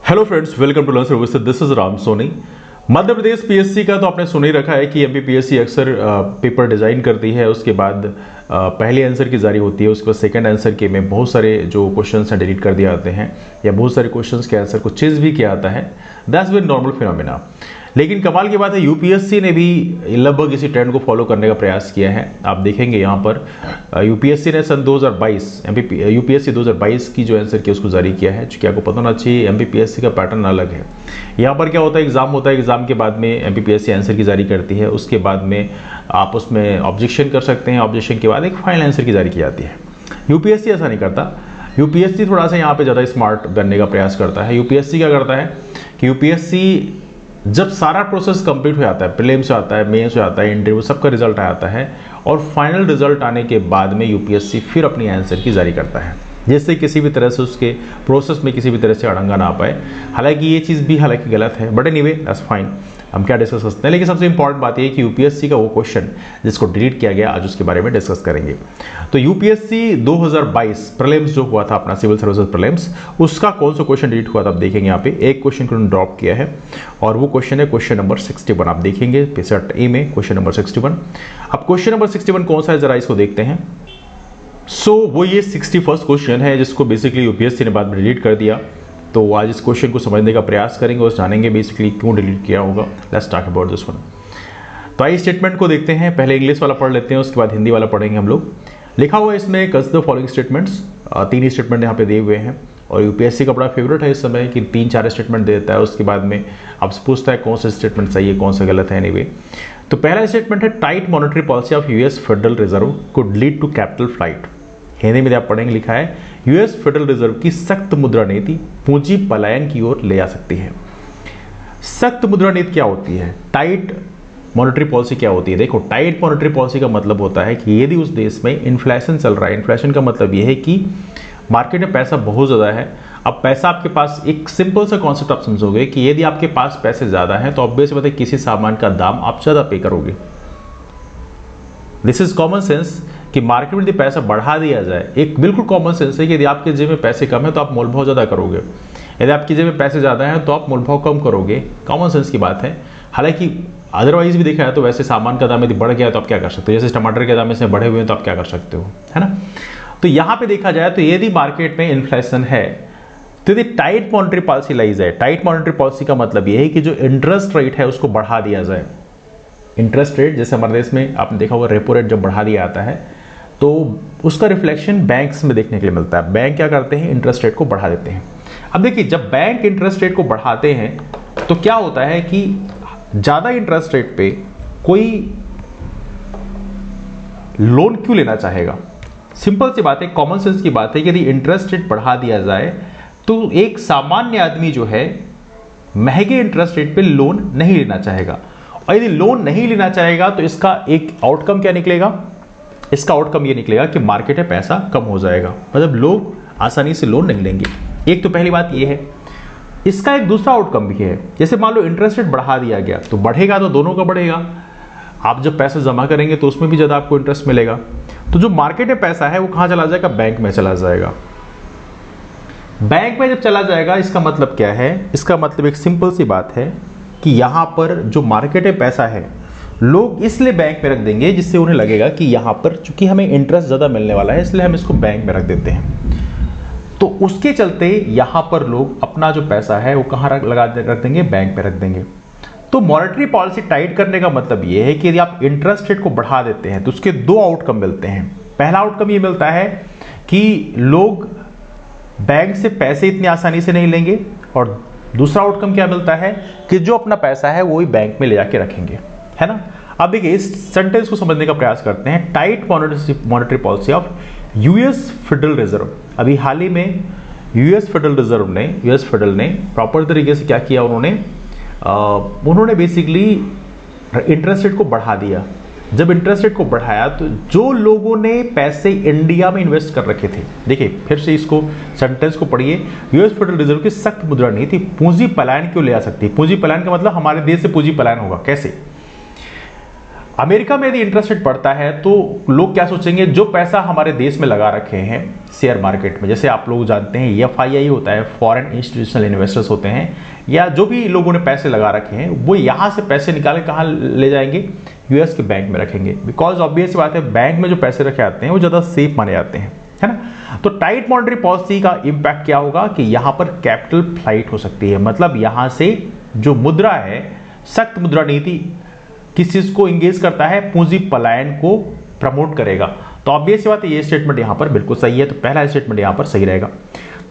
Hello friends, welcome to learn service. This is Ram Soni. Madhya Pradesh PSC का तो आपने सुन ही रखा है कि एमपीपीएससी अक्सर पेपर डिजाइन करती है, उसके बाद पहले आंसर की जारी होती है, उसके बाद सेकंड आंसर के में बहुत सारे जो क्वेश्चंस हैं डिलीट कर दिए जाते हैं या बहुत सारे क्वेश्चंस के आंसर को चेंज भी किया जाता है। That's very normal phenomena. लेकिन कमाल की बात है, यूपीएससी ने भी लगभग इसी ट्रेंड को फॉलो करने का प्रयास किया है। आप देखेंगे यहाँ पर यूपीएससी ने सन 2022 यूपीएससी 2022 की जो आंसर की उसको जारी किया है। चूँकि आपको पता होना चाहिए एमपीपीएससी का पैटर्न अलग है। यहाँ पर क्या होता है, एग्जाम होता है, एग्जाम के बाद में एमपीपीएससी आंसर की जारी करती है, उसके बाद में आप उसमें ऑब्जेक्शन कर सकते हैं, ऑब्जेक्शन के बाद एक फाइनल आंसर की जारी की जाती है। यूपीएससी ऐसा नहीं करता। यूपीएससी थोड़ा सा यहाँ पे ज़्यादा स्मार्ट बनने का प्रयास करता है। यूपीएससी क्या करता है कि यूपीएससी जब सारा प्रोसेस कंप्लीट हो जाता है, प्रीलिम्स आता है, मेंस हो जाता है, इंटरव्यू, सबका रिजल्ट आ जाता है और फाइनल रिजल्ट आने के बाद में यूपीएससी फिर अपनी आंसर की जारी करता है, जिससे किसी भी तरह से उसके प्रोसेस में किसी भी तरह से अड़ंगा ना पाए। हालांकि ये चीज़ भी गलत है, बट एनीवे दैट्स फाइन। हम क्या डिस्कस करते हैं, लेकिन सबसे इंपॉर्टेंट बात यह है कि यूपीएससी का वो क्वेश्चन जिसको डिलीट किया गया, आज उसके बारे में डिस्कस करेंगे। तो यूपीएससी 2022 प्रीलिम्स जो हुआ था अपना, सिविल सर्विसेज प्रीलिम्स, उसका कौन सा क्वेश्चन डिलीट हुआ था आप देखेंगे। यहाँ पे एक क्वेश्चन को ड्रॉप किया है और वो क्वेश्चन है क्वेश्चन नंबर 61। आप देखेंगे पेसेट ए में क्वेश्चन नंबर 61। अब क्वेश्चन नंबर 61 कौन सा है, जरा इसको देखते हैं। वो ये 61st क्वेश्चन है जिसको बेसिकली यूपीएससी ने बाद में डिलीट कर दिया। तो आज इस क्वेश्चन को समझने का प्रयास करेंगे और जानेंगे बेसिकली क्यों डिलीट किया होगा। Let's talk about this one. तो आइए स्टेटमेंट को देखते हैं। पहले इंग्लिश वाला पढ़ लेते हैं, उसके बाद हिंदी वाला पढ़ेंगे हम लोग। लिखा हुआ है इसमें कंसीडर फॉलोइंग स्टेटमेंट्स। 3 ही स्टेटमेंट यहाँ पे दिए हुए हैं और यूपीएससी का बड़ा फेवरेट है इस समय कि 3-4 स्टेटमेंट दे देता है, उसके बाद में आपसे पूछता है कौन सा स्टेटमेंट सही है, कौन सा गलत है। एनीवे, तो पहला स्टेटमेंट है tight monetary policy of US federal reserve could lead to capital flight. Hindi में आप पढ़ेंगे, लिखा है यूएस फेडरल रिजर्व की सख्त मुद्रा नीति पूंजी पलायन की ओर ले जा सकती है। सख्त मुद्रा नीति क्या होती है, टाइट मॉनेटरी पॉलिसी क्या होती है। देखो, टाइट मॉनेटरी पॉलिसी का मतलब होता है कि यदि उस देश में इन्फ्लेशन चल रहा है, इन्फ्लेशन का मतलब यह है कि मार्केट में पैसा बहुत ज़्यादा है। अब पैसा आपके पास, एक सिंपल सा कॉन्सेप्ट आप समझोगे कि यदि आपके पास पैसे ज़्यादा हैं तो ऑब्वियस बात है किसी सामान का दाम आप ज़्यादा पे करोगे। दिस इज कॉमन सेंस कि मार्केट में यदि पैसा बढ़ा दिया जाए, एक बिल्कुल कॉमन सेंस है कि यदि आपके जेब में पैसे कम है तो आप मोल भाव ज़्यादा करोगे, यदि आपकी जेब में पैसे ज़्यादा हैं तो आप मोल भाव कम करोगे। कॉमन सेंस की बात है। हालांकि अदरवाइज भी देखा है तो वैसे सामान का दाम यदि बढ़ गया तो आप क्या कर सकते हो, जैसे टमाटर के दाम इसमें बढ़े हुए हैं तो आप क्या कर सकते हो, है ना। तो यहाँ पे देखा जाए तो यदि मार्केट में इन्फ्लेशन है तो यदि टाइट मॉनेटरी पॉलिसी लाई जाए, टाइट मॉनेटरी पॉलिसी का मतलब यह है कि जो इंटरेस्ट रेट है उसको बढ़ा दिया जाए। इंटरेस्ट रेट, जैसे हमारे देश में आपने देखा होगा रेपो रेट जब बढ़ा दिया जाता है तो उसका रिफ्लेक्शन बैंक्स में देखने के लिए मिलता है। बैंक क्या करते हैं, इंटरेस्ट रेट को बढ़ा देते हैं। अब देखिए, जब बैंक इंटरेस्ट रेट को बढ़ाते हैं तो क्या होता है कि ज़्यादा इंटरेस्ट रेट पे कोई लोन क्यों लेना चाहेगा। सिंपल सी बात है, कॉमन सेंस की बात है कि यदि इंटरेस्ट रेट बढ़ा दिया जाए तो एक सामान्य आदमी जो है महंगे इंटरेस्ट रेट पे लोन नहीं लेना चाहेगा। और यदि लोन नहीं लेना चाहेगा तो इसका एक आउटकम क्या निकलेगा, इसका आउटकम ये निकलेगा कि मार्केट में पैसा कम हो जाएगा, मतलब लोग आसानी से लोन नहीं लेंगे। एक तो पहली बात ये है। इसका एक दूसरा आउटकम भी है, जैसे मान लो इंटरेस्ट रेट बढ़ा दिया गया तो बढ़ेगा तो दोनों का बढ़ेगा। आप जब पैसा जमा करेंगे तो उसमें भी ज़्यादा आपको इंटरेस्ट मिलेगा। तो जो मार्केट में पैसा है वो कहाँ चला जाएगा, बैंक में चला जाएगा। बैंक में जब चला जाएगा इसका मतलब क्या है, इसका मतलब एक सिंपल सी बात है कि यहाँ पर जो मार्केट में पैसा है लोग इसलिए बैंक में रख देंगे जिससे उन्हें लगेगा कि यहाँ पर चूंकि हमें इंटरेस्ट ज़्यादा मिलने वाला है इसलिए हम इसको बैंक में रख देते हैं। तो उसके चलते यहाँ पर लोग अपना जो पैसा है वो कहाँ रख देंगे, बैंक में रख देंगे। तो मॉनेटरी पॉलिसी टाइट करने का मतलब ये है कि यदि आप इंटरेस्ट रेट को बढ़ा देते हैं तो उसके 2 आउटकम मिलते हैं। पहला आउटकम ये मिलता है कि लोग बैंक से पैसे इतनी आसानी से नहीं लेंगे और दूसरा आउटकम क्या मिलता है कि जो अपना पैसा है वो ही बैंक में ले जाके रखेंगे, है ना। अब देखिए, इस सेंटेंस को समझने का प्रयास करते हैं। Tight monetary policy of US federal reserve. अभी हाल ही में यूएस फेडरल ने प्रॉपर तरीके से क्या किया, उन्होंने बेसिकली इंटरेस्ट रेट को बढ़ा दिया। जब इंटरेस्ट रेट को बढ़ाया तो जो लोगों ने पैसे इंडिया में इन्वेस्ट कर रखे थे, देखिए फिर से इसको सेंटेंस को पढ़िए। यूएस फेडरल रिजर्व की सख्त मुद्रा नीति पूंजी पलायन क्यों ले आ सकती है। पूंजी पलायन का मतलब हमारे देश से पूंजी पलायन होगा कैसे। अमेरिका में यदि इंटरेस्ट रेट बढ़ता है तो लोग क्या सोचेंगे, जो पैसा हमारे देश में लगा रखे हैं शेयर मार्केट में, जैसे आप लोग जानते हैं एफआईआई होता है, फॉरेन इंस्टीट्यूशनल इन्वेस्टर्स होते हैं, या जो भी लोगों ने पैसे लगा रखे हैं वो यहाँ से पैसे निकाल के कहाँ ले जाएंगे, यूएस के बैंक में रखेंगे। बिकॉज ऑब्वियस बात है, बैंक में जो पैसे रखे आते हैं वो ज़्यादा सेफ माने जाते हैं, है ना। तो टाइट मॉनेटरी पॉलिसी का इंपैक्ट क्या होगा कि यहाँ पर कैपिटल फ्लाइट हो सकती है, मतलब यहाँ से जो मुद्रा है, सख्त मुद्रा नीति किस चीज को इंगेज करता है, पूंजी पलायन को प्रमोट करेगा। तो ऑब्वियस बात है, ये स्टेटमेंट यहां पर बिल्कुल सही है, तो पहला स्टेटमेंट यहां पर सही रहेगा।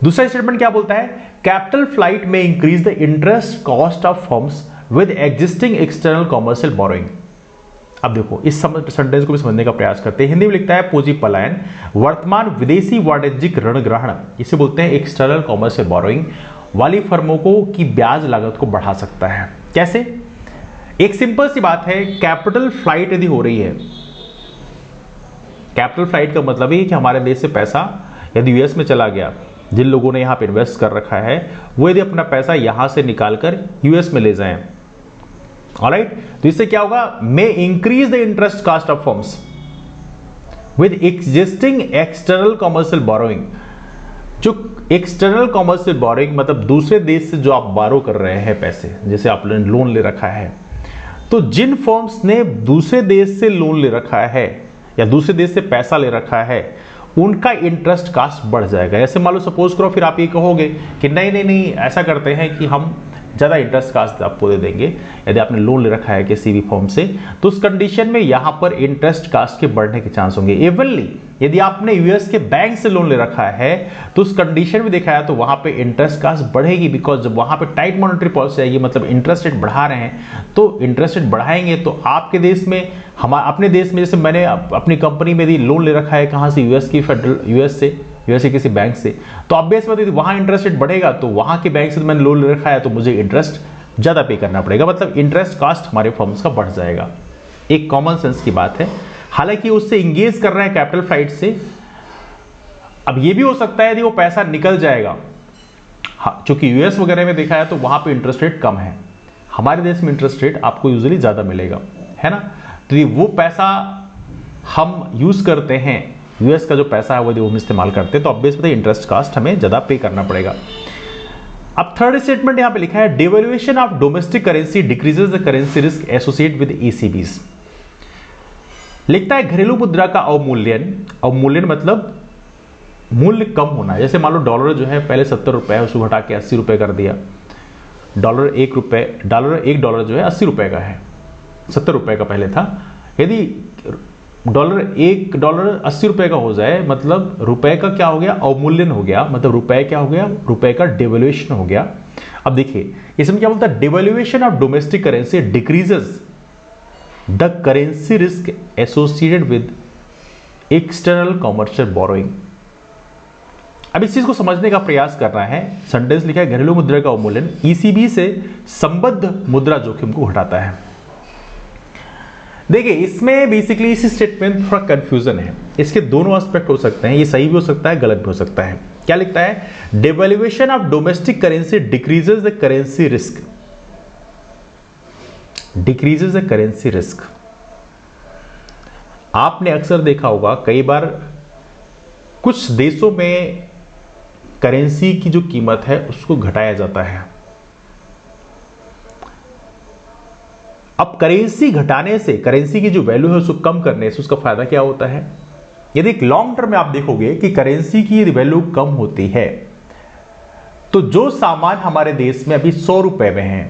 दूसरा स्टेटमेंट क्या बोलता है, कैपिटल फ्लाइट में increase the interest cost of firms with existing external commercial borrowing. अब देखो इस सेंटेंस को भी समझने का प्रयास करते हैं। हिंदी में लिखता है पूंजी पलायन वर्तमान विदेशी वाणिज्यिक ऋण ग्रहण, इसे बोलते हैं एक्सटर्नल कॉमर्शियल बोरोइंग, वाली फर्मों को की ब्याज लागत को बढ़ा सकता है। कैसे? एक सिंपल सी बात है, कैपिटल फ्लाइट यदि हो रही है, कैपिटल फ्लाइट का मतलब है कि हमारे देश से पैसा यदि यूएस में चला गया, जिन लोगों ने यहां पर इन्वेस्ट कर रखा है वो यदि अपना पैसा यहां से निकालकर यूएस में ले जाएं, ऑलराइट, तो इससे क्या होगा, may increase the interest cost of firms with existing external commercial borrowing. जो एक्सटर्नल कॉमर्शियल बोरोइंग मतलब दूसरे देश से जो आप बारो कर रहे हैं पैसे, जैसे आपने लोन ले रखा है, तो जिन फर्म्स ने दूसरे देश से लोन ले रखा है या दूसरे देश से पैसा ले रखा है, उनका इंटरेस्ट कास्ट बढ़ जाएगा। ऐसे मान लो सपोज करो, फिर आप ये कहोगे कि नहीं नहीं नहीं, ऐसा करते हैं कि हम ज़्यादा इंटरेस्ट कास्ट आपको दे देंगे यदि आपने लोन ले रखा है किसी भी फर्म से, तो उस कंडीशन में यहां पर इंटरेस्ट कास्ट के बढ़ने के चांस होंगे। इवनली यदि आपने यूएस के बैंक से लोन ले रखा है तो उस कंडीशन में देखा है तो वहां पे इंटरेस्ट कास्ट बढ़ेगी, बिकॉज जब वहां पे टाइट मॉनेटरी पॉलिसी आएगी, मतलब इंटरेस्ट रेट बढ़ा रहे हैं, तो इंटरेस्ट रेट बढ़ाएंगे तो आपके देश में, अपने देश में, जैसे मैंने अपनी कंपनी में यदि लोन ले रखा है कहां से, यूएस से किसी बैंक से, तो ऑब्वियस बात है वहां इंटरेस्ट रेट बढ़ेगा, तो वहां के बैंक से मैंने लोन ले रखा है तो मुझे इंटरेस्ट ज्यादा पे करना पड़ेगा, मतलब इंटरेस्ट कॉस्ट हमारे फर्म्स का बढ़ जाएगा। एक कॉमन सेंस की बात है, हालांकि उससे इंगेज कर रहे हैं कैपिटल फ्लाइट से। अब ये भी हो सकता है यदि वो पैसा निकल जाएगा, हाँ, चूंकि यूएस वगैरह में देखा है तो वहां पे इंटरेस्ट रेट कम है, हमारे देश में इंटरेस्ट रेट आपको यूजुअली ज्यादा मिलेगा, है ना। तो ये वो पैसा हम यूज करते हैं, यूएस का जो पैसा है वो हम इस्तेमाल करते हैं, तो ऑब्वियस बात है इंटरेस्ट कॉस्ट हमें ज्यादा पे करना पड़ेगा। अब थर्ड स्टेटमेंट यहां पे लिखा है, devaluation of domestic currency decreases the currency risk associated with ECBs. लिखता है घरेलू मुद्रा का अवमूल्यन मतलब मूल्य कम होना। जैसे मान लो डॉलर जो है पहले 70 रुपए है, उसको घटा के 80 रुपए कर दिया, एक डॉलर जो है 80 रुपए का है, 70 रुपए का पहले था। यदि $1 80 रुपए का हो जाए, मतलब रुपए का क्या हो गया, अवमूल्यन हो गया, मतलब रुपए क्या हो गया, रुपए का डिवैल्यूएशन हो गया। अब देखिए इसमें क्या बोलता है, devaluation of domestic currency decreases the currency risk associated with external commercial borrowing. अब इस चीज को समझने का प्रयास करना है। सेंटेंस लिखा है, घरेलू मुद्रा का अवमूल्यन ईसीबी से संबद्ध मुद्रा जोखिम को घटाता है। देखिए इसमें बेसिकली इस स्टेटमेंट में थोड़ा कंफ्यूजन है, इसके दोनों एस्पेक्ट हो सकते हैं, ये सही भी हो सकता है, गलत भी हो सकता है। क्या लिखता है, devaluation of domestic currency decreases the currency risk, decreases the currency risk. आपने अक्सर देखा होगा कई बार कुछ देशों में करेंसी की जो कीमत है उसको घटाया जाता है। अब करेंसी घटाने से, करेंसी की जो वैल्यू है उसको कम करने से उसका फायदा क्या होता है, यदि एक लॉन्ग टर्म में आप देखोगे कि करेंसी की वैल्यू कम होती है तो जो सामान हमारे देश में अभी 100 रुपए में है,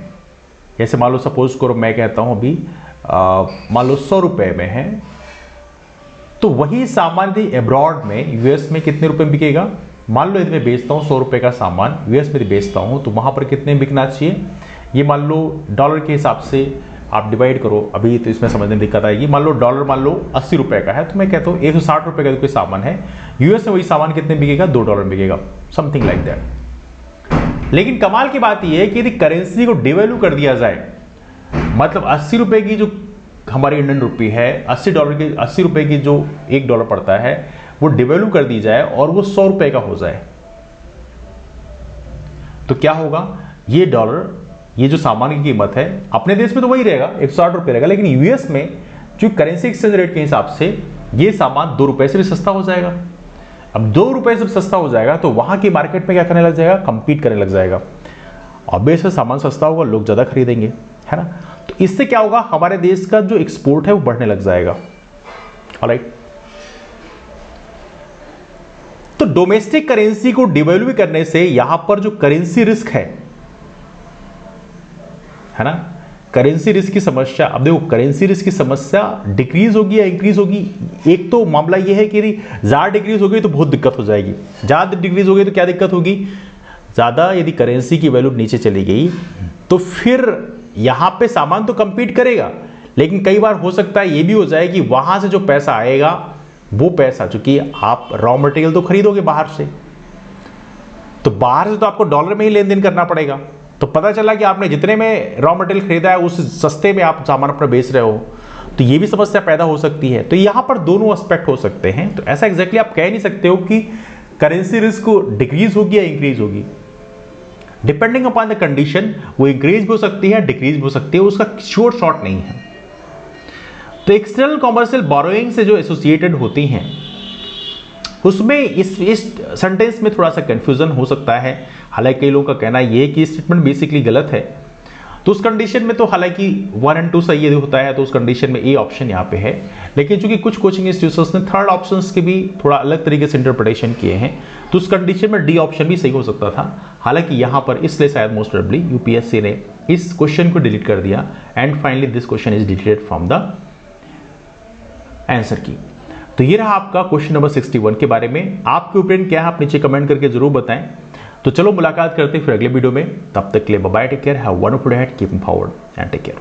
जैसे मान लो सपोज करो मैं कहता हूं अभी मान लो 100 रुपए में है, तो वही सामान यदि अब्रॉड में यूएस में कितने रुपए में बिकेगा, मान लो यदि मैं बेचता हूं 100 रुपए का सामान यूएस में बेचता हूं तो वहां पर कितने बिकना चाहिए, ये मान लो डॉलर के हिसाब से आप डिवाइड करो, अभी तो इसमें समझने में दिक्कत आएगी। मान लो डॉलर मान लो 80 रुपए का है, तो मैं कहता हूँ 160 रुपए का कोई सामान है, यूएस में वही सामान कितने बिकेगा, $2 में बिकेगा, समथिंग लाइक दैट। लेकिन कमाल की बात यह है कि यदि करेंसी को डिवैल्यू कर दिया जाए, मतलब 80 रुपए की जो हमारी इंडियन रुपी है, 80 रुपए की जो $1 पड़ता है वो डिवैल्यू कर दी जाए और वो 100 रुपए का हो जाए, तो क्या होगा, ये डॉलर, ये जो सामान की कीमत है अपने देश में तो वही रहेगा, 160 रुपए रहेगा, लेकिन यूएस में जो करेंसी एक्सचेंज रेट के हिसाब से ये सामान 2 रुपए से भी सस्ता हो जाएगा। अब 2 रुपए से सस्ता हो जाएगा तो वहां की मार्केट में क्या करने लग जाएगा, कंपीट करने लग जाएगा। ऑब्वियसली सामान सस्ता होगा, लोग ज्यादा खरीदेंगे, है ना। तो इससे क्या होगा, हमारे देश का जो एक्सपोर्ट है वो बढ़ने लग जाएगा। ऑलराइट, तो डोमेस्टिक करेंसी को डिवैल्यू करने से यहां पर जो करेंसी रिस्क है ना, करेंसी रिस्क की समस्या, अब देखो करेंसी रिस्क की समस्या डिक्रीज होगी या इंक्रीज होगी। एक तो मामला यह है कि ज्यादा डिक्रीज हो गई तो बहुत दिक्कत हो जाएगी, ज्यादा डिक्रीज हो गई तो क्या दिक्कत होगी, ज्यादा यदि करेंसी की वैल्यू नीचे चली गई तो फिर यहां पे सामान तो कंपीट करेगा, लेकिन कई बार हो सकता है ये भी हो जाए कि वहां से जो पैसा आएगा वो पैसा, चूंकि आप रॉ मटेरियल तो खरीदोगे बाहर से, तो बाहर से तो आपको डॉलर में ही लेन देन करना पड़ेगा। तो पता चला कि आपने जितने में रॉ मटेरियल खरीदा है उस सस्ते में आप सामान अपना बेच रहे हो, तो ये भी समस्या पैदा हो सकती है। तो यहां पर दोनों एस्पेक्ट हो सकते हैं। तो ऐसा एग्जैक्टली आप कह नहीं सकते हो कि करेंसी रिस्क डिक्रीज होगी या इंक्रीज होगी। डिपेंडिंग अपॉन द कंडीशन वो इंक्रीज भी हो सकती है, डिक्रीज भी हो सकती है, उसका श्योर शॉट नहीं है। तो एक्सटर्नल कॉमर्शियल बोरोइंग से जो एसोसिएटेड होती हैं उसमें इस सेंटेंस में थोड़ा सा कंफ्यूजन हो सकता है। हालांकि कई लोगों का कहना ये है कि स्टेटमेंट बेसिकली गलत है, तो उस कंडीशन में तो हालांकि 1 और 2 सही यदि होता है तो उस कंडीशन में ए ऑप्शन यहाँ पे है। लेकिन चूंकि कुछ कोचिंग इंस्टीट्यूशंस ने थर्ड ऑप्शन के भी थोड़ा अलग तरीके से इंटरप्रिटेशन किए हैं, तो उस कंडीशन में डी ऑप्शन भी सही हो सकता था। हालांकि यहाँ पर इसलिए शायद मोस्ट प्रोबेबली यूपीएससी ने इस क्वेश्चन को डिलीट कर दिया and finally this question is deleted from the answer की। तो ये रहा आपका क्वेश्चन नंबर 61 के बारे में। आपके ओपिनियन क्या है आप नीचे कमेंट करके जरूर बताएं। तो चलो मुलाकात करते हैं फिर अगले वीडियो में, तब तक के लिए bye bye, take care, have a wonderful day, keep forward and take care.